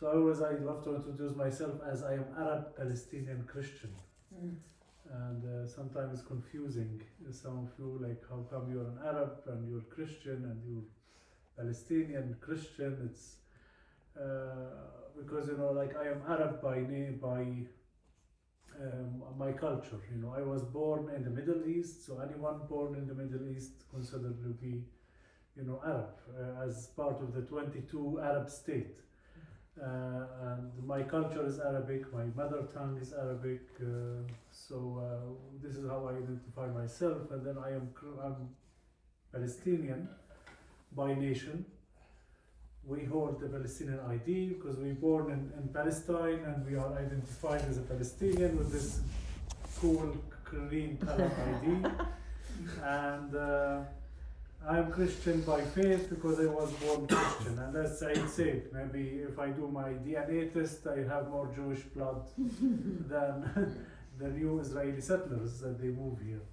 So I love to introduce myself as I am Arab Palestinian Christian. And sometimes it's confusing. Some of you like, how come you're an Arab and you're Christian and you're Palestinian Christian? It's because like I am Arab by name, by my culture. I was born in the Middle East, so anyone born in the Middle East considered to be Arab as part of the 22 Arab state. And my culture is Arabic, my mother tongue is Arabic, so this is how I identify myself. And then I'm Palestinian by nation. We hold the Palestinian ID because we're born in Palestine, and we are identified as a Palestinian with this cool green color ID. And I'm Christian by faith because I was born Christian, and as Said said, maybe if I do my DNA test, I have more Jewish blood than the new Israeli settlers that they move here,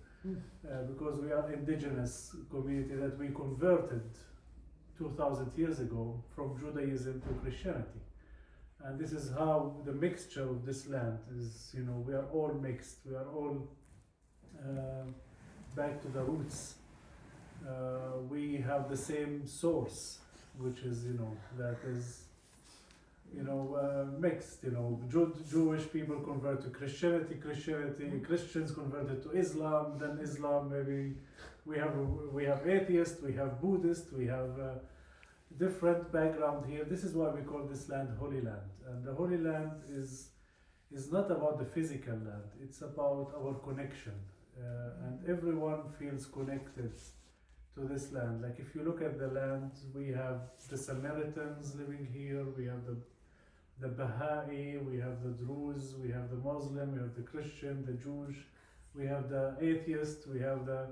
because we are indigenous community that we converted 2,000 years ago from Judaism to Christianity. And this is how the mixture of this land is, we are all mixed, we are all back to the roots. We have the same source, which is, that is, mixed. Jewish people convert to Christianity, Christians converted to Islam, then Islam, maybe we have atheists, we have Buddhists, we have different background here. This is why we call this land Holy Land. And the Holy Land is not about the physical land, it's about our connection. And everyone feels connected to this land. Like if you look at the land, we have the Samaritans living here, we have the Baha'i, we have the Druze, we have the Muslim, we have the Christian, the Jewish, we have the atheist, we have the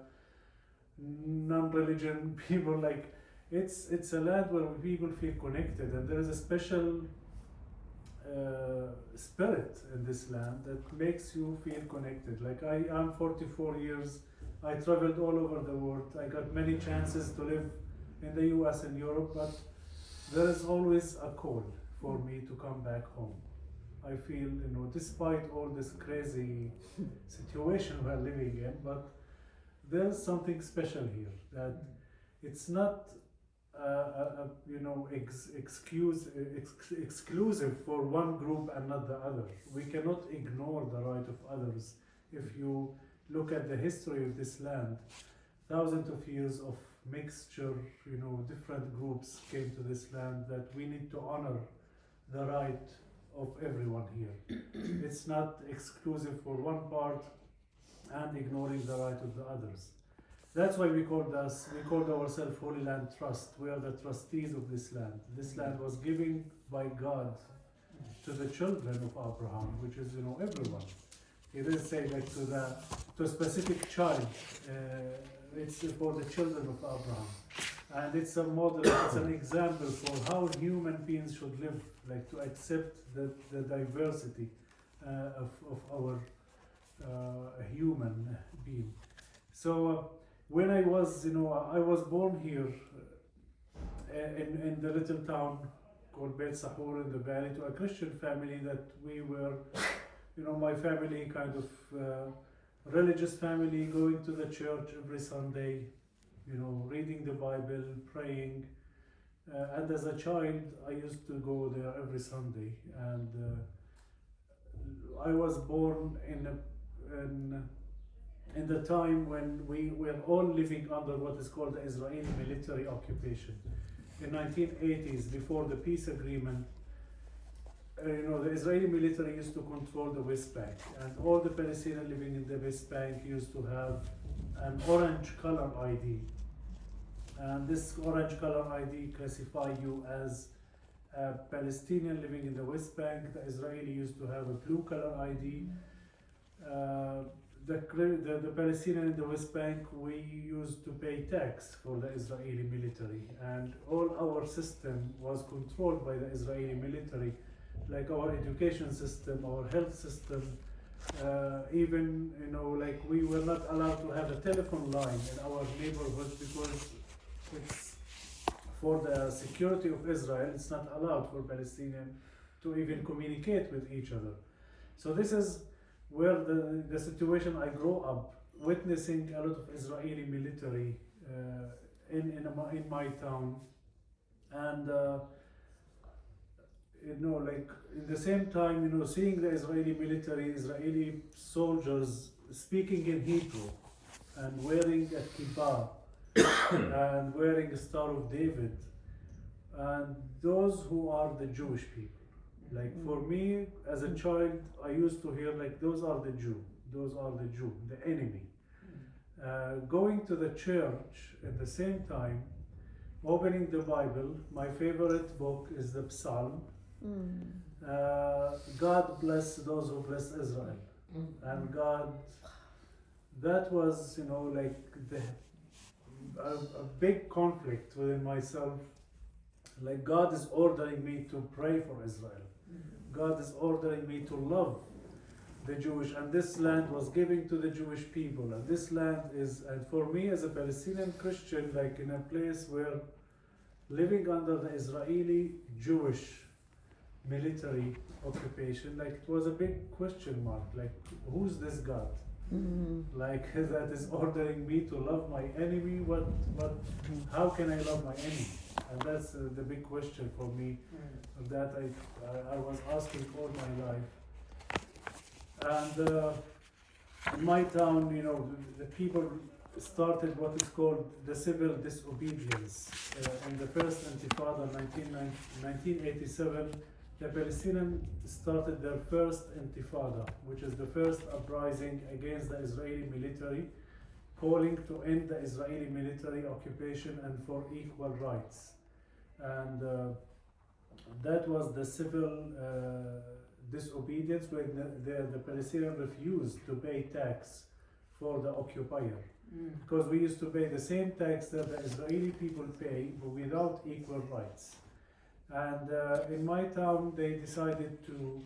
non-religion people. Like it's a land where people feel connected, and there is a special spirit in this land that makes you feel connected. Like I'm 44 years, I traveled all over the world, I got many chances to live in the US and Europe, but there is always a call for me to come back home. I feel, despite all this crazy situation we're living in, but there's something special here, that it's not exclusive for one group and not the other. We cannot ignore the right of others. If you look at the history of this land, thousands of years of mixture, different groups came to this land, that we need to honor the right of everyone here. It's not exclusive for one part and ignoring the right of the others. That's why we called ourselves Holy Land Trust. We are the trustees of this land. This land was given by God to the children of Abraham, which is everyone. He didn't say like to a specific child. It's for the children of Abraham, and it's a model. It's an example for how human beings should live, like to accept the diversity of our human being. So when I was, I was born here in the little town called Beit Sahur in the valley, to a Christian family that we were, my family kind of religious family, going to the church every Sunday, reading the Bible, praying. And as a child, I used to go there every Sunday. And I was born in the time when we were all living under what is called the Israeli military occupation. In 1980s, before the peace agreement, the Israeli military used to control the West Bank, and all the Palestinians living in the West Bank used to have an orange color ID. And this orange color ID classifies you as a Palestinian living in the West Bank. The Israeli used to have a blue color ID. The Palestinian in the West Bank, we used to pay tax for the Israeli military, and all our system was controlled by the Israeli military, like our education system, our health system, even, like we were not allowed to have a telephone line in our neighborhood because it's for the security of Israel. It's not allowed for Palestinians to even communicate with each other. So this is where the situation I grew up witnessing a lot of Israeli military in my town, and like in the same time, seeing the Israeli military, Israeli soldiers speaking in Hebrew and wearing a kippah and wearing a Star of David, and those who are the Jewish people. Like for me, as a child, I used to hear like those are the Jew, the enemy. Going to the church at the same time, opening the Bible, my favorite book is the Psalm. God bless those who bless Israel. And God, that was, like a big conflict within myself. Like God is ordering me to pray for Israel. God is ordering me to love the Jewish, and this land was given to the Jewish people, and this land is, and for me as a Palestinian Christian, like in a place where living under the Israeli Jewish military occupation, like it was a big question mark, like who's this God? Like that is ordering me to love my enemy. How can I love my enemy? And that's the big question for me that I was asking all my life. And in my town, the people started what is called the civil disobedience. In the first Intifada, 1987, the Palestinians started their first Intifada, which is the first uprising against the Israeli military, calling to end the Israeli military occupation and for equal rights. And that was the civil disobedience, where the Palestinians refused to pay tax for the occupier. Because we used to pay the same tax that the Israeli people pay, but without equal rights. And in my town, they decided to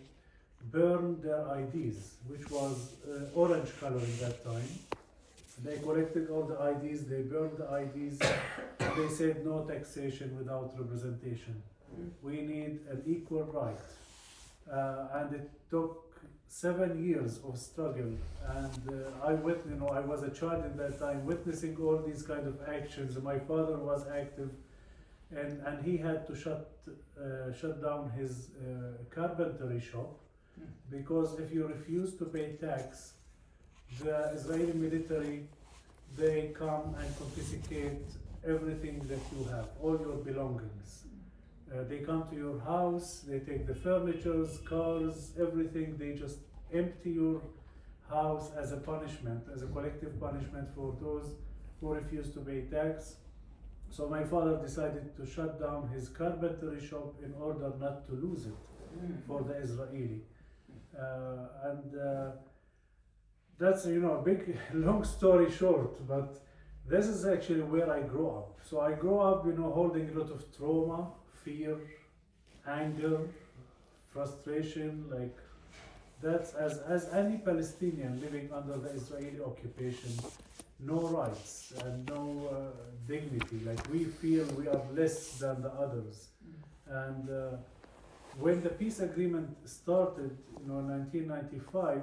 burn their IDs, which was orange color in that time. They collected all the IDs, they burned the IDs, and they said no taxation without representation. We need an equal right. And it took 7 years of struggle, and I was a child in that time witnessing all these kind of actions. My father was active, and he had to shut down his carpentry shop, because if you refuse to pay tax, the Israeli military, they come and confiscate everything that you have, all your belongings. They come to your house, they take the furniture, cars, everything. They just empty your house as a punishment, as a collective punishment for those who refuse to pay tax. So my father decided to shut down his carpentry shop in order not to lose it for the Israeli. That's a big, long story short, but this is actually where I grew up. So I grew up, holding a lot of trauma, fear, anger, frustration, like that's as any Palestinian living under the Israeli occupation, no rights and no dignity. Like we feel we are less than the others. And when the peace agreement started, in 1995,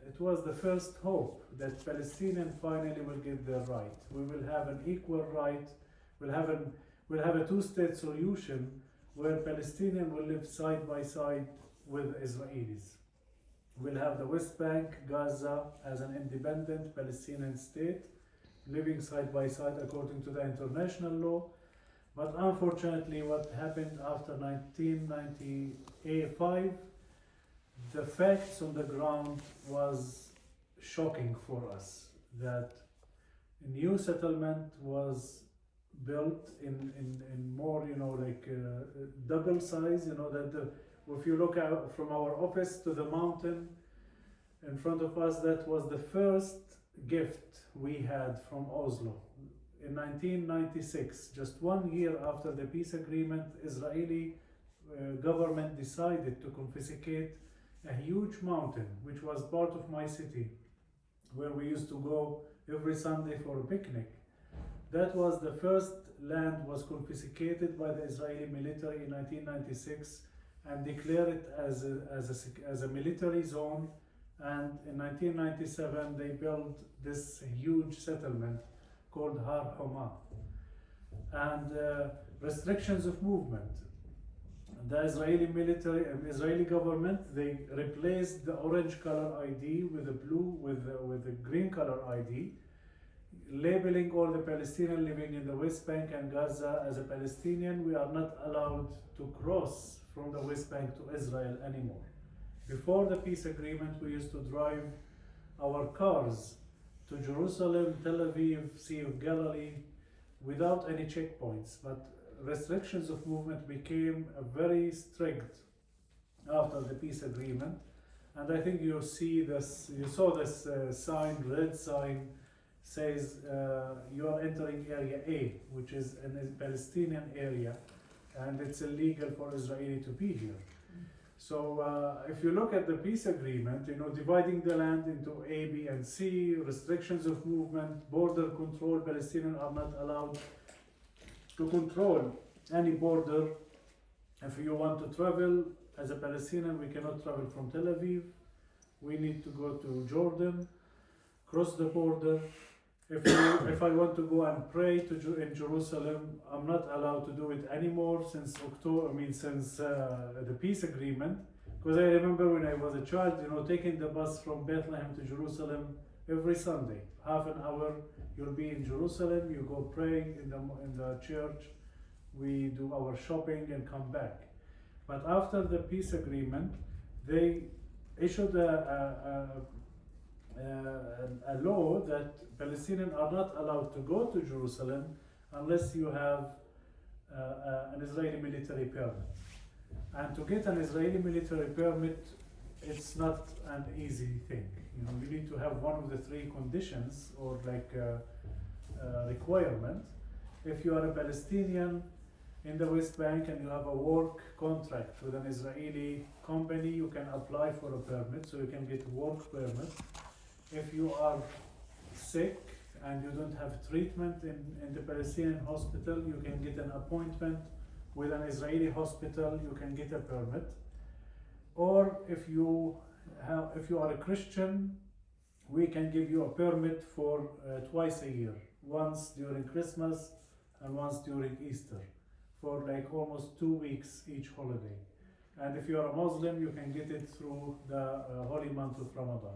it was the first hope that Palestinians finally will get their right. We will have an equal right. We'll have a two-state solution where Palestinians will live side by side with Israelis. We'll have the West Bank, Gaza as an independent Palestinian state, living side by side according to the international law. But unfortunately, what happened after 1995, the facts on the ground was shocking for us, that a new settlement was built in more, double size, that if you look out from our office to the mountain in front of us, that was the first gift we had from Oslo. In 1996, just 1 year after the peace agreement, Israeli government decided to confiscate a huge mountain, which was part of my city, where we used to go every Sunday for a picnic. That was the first land was confiscated by the Israeli military in 1996, and declare it as a military zone. And in 1997 they built this huge settlement called Har Homa. And restrictions of movement. The Israeli military and Israeli government, they replaced the orange color ID with the blue, with the green color ID, labeling all the Palestinians living in the West Bank and Gaza as a Palestinian. We are not allowed to cross from the West Bank to Israel anymore. Before the peace agreement, we used to drive our cars to Jerusalem, Tel Aviv, Sea of Galilee, without any checkpoints. But restrictions of movement became very strict after the peace agreement. And I think you saw this sign, red sign, says you are entering area A, which is a Palestinian area, and it's illegal for Israeli to be here. So if you look at the peace agreement, dividing the land into A, B, and C, restrictions of movement, border control, Palestinians are not allowed to control any border. If you want to travel as a Palestinian, we cannot travel from Tel Aviv. We need to go to Jordan, cross the border. If I want to go and pray in Jerusalem, I'm not allowed to do it anymore since the peace agreement. Because I remember when I was a child, taking the bus from Bethlehem to Jerusalem every Sunday, half an hour. You'll be in Jerusalem. You go pray in the church. We do our shopping and come back. But after the peace agreement, they issued a law that Palestinians are not allowed to go to Jerusalem unless you have an Israeli military permit. And to get an Israeli military permit, it's not an easy thing. You need to have one of the three conditions or requirement. If you are a Palestinian in the West Bank and you have a work contract with an Israeli company, you can apply for a permit, so you can get a work permit. If you are sick and you don't have treatment in the Palestinian hospital, you can get an appointment with an Israeli hospital, you can get a permit. Or if you are a Christian, we can give you a permit for twice a year, once during Christmas and once during Easter, for almost 2 weeks each holiday. And if you are a Muslim, you can get it through the holy month of Ramadan.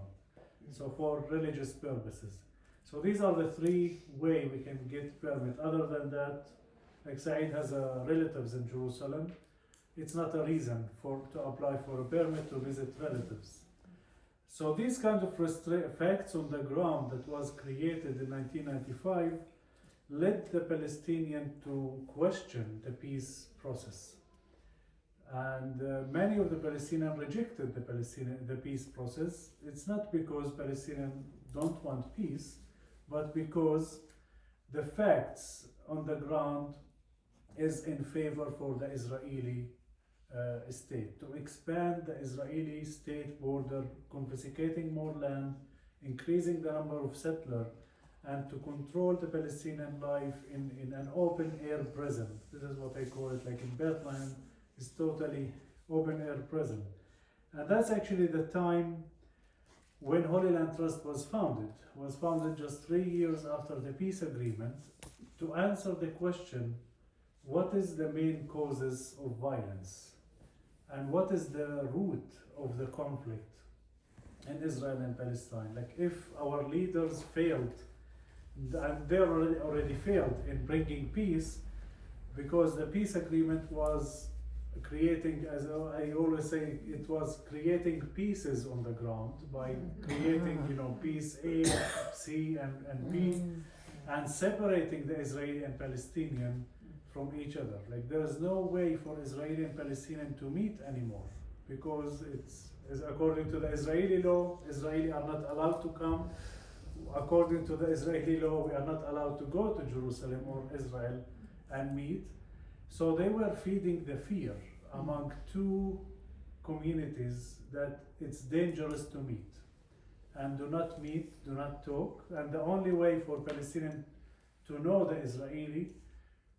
So for religious purposes. So these are the three ways we can get permit. Other than that, Saeed has relatives in Jerusalem. It's not a reason to apply for a permit to visit relatives. So these kind of facts on the ground that was created in 1995 led the Palestinians to question the peace process. And many of the Palestinians rejected the peace process. It's not because Palestinians don't want peace, but because the facts on the ground is in favor for the Israeli state, to expand the Israeli state border, confiscating more land, increasing the number of settlers, and to control the Palestinian life in an open air prison. This is what I call it, in Bethlehem, is totally open air prison. And that's actually the time when Holy Land Trust was founded just 3 years after the peace agreement, to answer the question, what is the main causes of violence? And what is the root of the conflict in Israel and Palestine? If our leaders failed, and they already failed in bringing peace, because the peace agreement was creating, as I always say, it was creating pieces on the ground by creating, piece A, C, and B, and separating the Israeli and Palestinian from each other. There is no way for Israeli and Palestinian to meet anymore, because it's according to the Israeli law, Israeli are not allowed to come. According to the Israeli law, we are not allowed to go to Jerusalem or Israel and meet. So they were feeding the fear among two communities that it's dangerous to meet. And do not meet, do not talk. And the only way for Palestinians to know the Israeli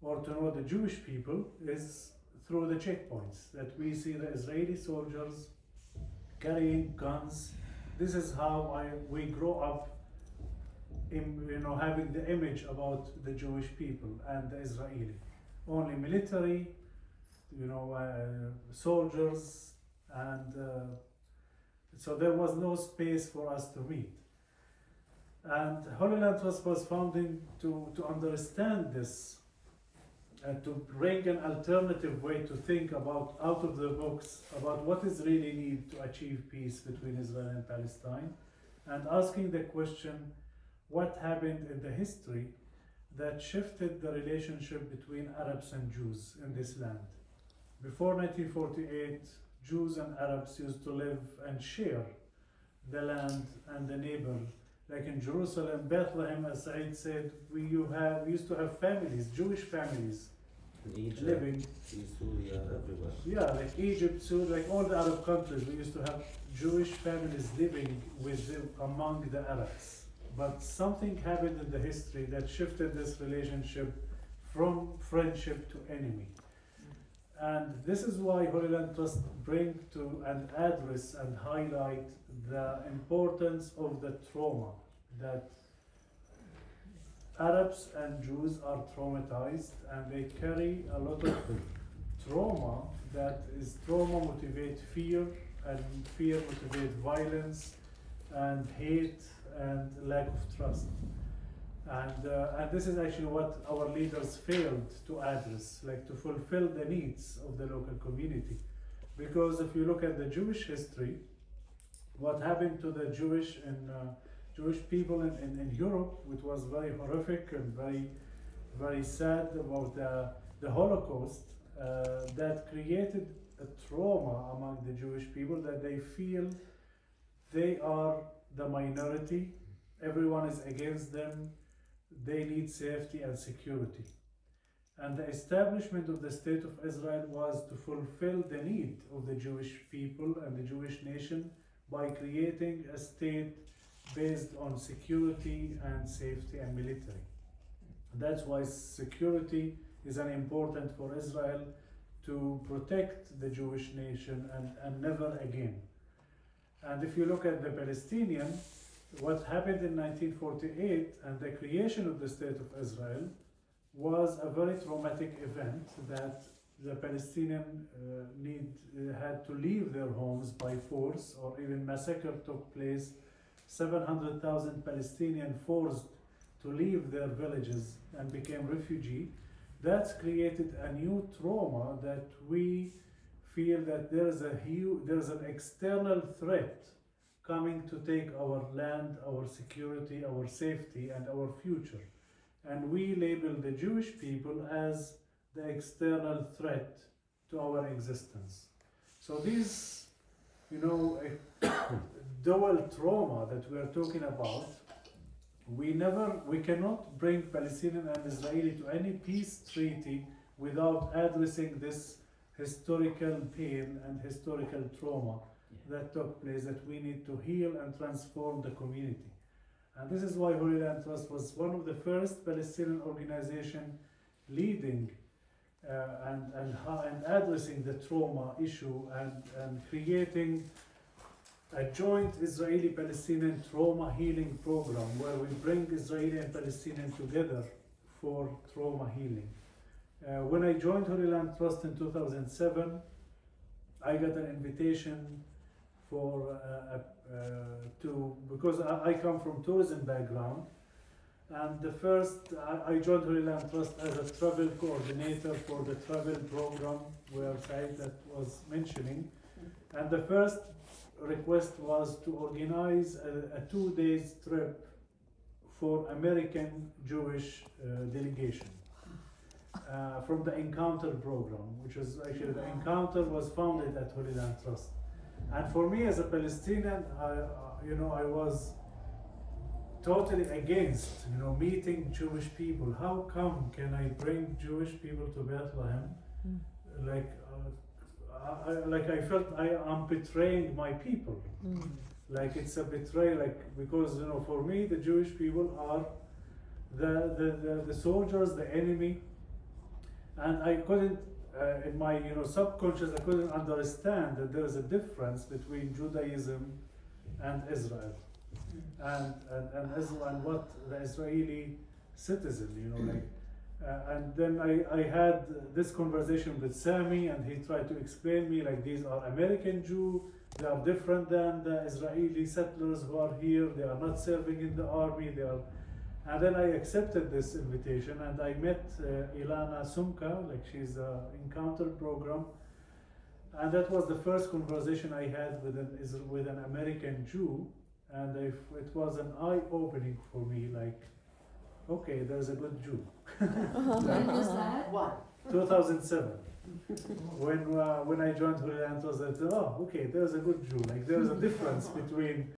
or to know the Jewish people is through the checkpoints that we see the Israeli soldiers carrying guns. This is how we grow up in, having the image about the Jewish people and the Israeli. Only military, soldiers, and so there was no space for us to meet. And Holy Land Trust was founded to understand this and to bring an alternative way to think about, out of the box, about what is really needed to achieve peace between Israel and Palestine, and asking the question, what happened in the history that shifted the relationship between Arabs and Jews in this land? Before 1948, Jews and Arabs used to live and share the land and the neighbor. Like in Jerusalem, Bethlehem, as Said said, we used to have families, Jewish families, in Egypt, living. in Syria, everywhere. Yeah, like Egypt, Syria, like all the Arab countries, we used to have Jewish families living among the Arabs. But something happened in the history that shifted this relationship from friendship to enemy. And this is why Holy Land Trust bring to and address and highlight the importance of the trauma that Arabs and Jews are traumatized, and they carry a lot of trauma. Trauma motivate fear, and fear motivate violence and hate and lack of trust. And this is actually what our leaders failed to address, like to fulfill the needs of the local community. Because if you look at the Jewish history, what happened to the Jewish people in Europe, which was very horrific and very, very sad about the Holocaust, that created a trauma among the Jewish people, that they feel they are the minority, everyone is against them, they need safety and security. And the establishment of the State of Israel was to fulfill the need of the Jewish people and the Jewish nation by creating a state based on security and safety and military. That's why security is an important for Israel to protect the Jewish nation and never again. And if you look at the Palestinian, what happened in 1948 and the creation of the State of Israel was a very traumatic event that the Palestinian had to leave their homes by force, or even massacre took place. 700,000 Palestinians forced to leave their villages and became refugees. That's created a new trauma that we feel that there's an external threat coming to take our land, our security, our safety, and our future. And we label the Jewish people as the external threat to our existence. So these, dual trauma that we are talking about, we cannot bring Palestinian and Israeli to any peace treaty without addressing this historical pain and historical trauma that took place, that we need to heal and transform the community. And this is why Holy Land Trust was one of the first Palestinian organization leading and addressing the trauma issue and creating a joint Israeli-Palestinian trauma healing program where we bring Israeli and Palestinian together for trauma healing. When I joined Holy Land Trust in 2007, I got an invitation because I come from tourism background, and I joined Holy Land Trust as a travel coordinator for the travel program where Said that was mentioning, and the first request was to organize a 2 days trip for American Jewish delegation from the Encounter program, which was actually the Encounter was founded at Holy Land Trust. And for me as a Palestinian, I was totally against, meeting Jewish people. How come can I bring Jewish people to Bethlehem? I felt I am betraying my people. Like it's a betrayal, because for me the Jewish people are the soldiers, the enemy, and I couldn't in my subconscious, I couldn't understand that there is a difference between Judaism and Israel, and Israel and what the Israeli citizen, like. And then I had this conversation with Sami, and he tried to explain me like these are American Jew, they are different than the Israeli settlers who are here. They are not serving in the army. They are, and then I accepted this invitation, and I met Ilana Sumka, like she's a encounter program, and that was the first conversation I had with an American Jew, and it was an eye opening for me. Like, okay, there's a good Jew. When was that? What? 2007. When I joined Holy Land, it was that, oh, okay, there's a good Jew. Like, there's a difference between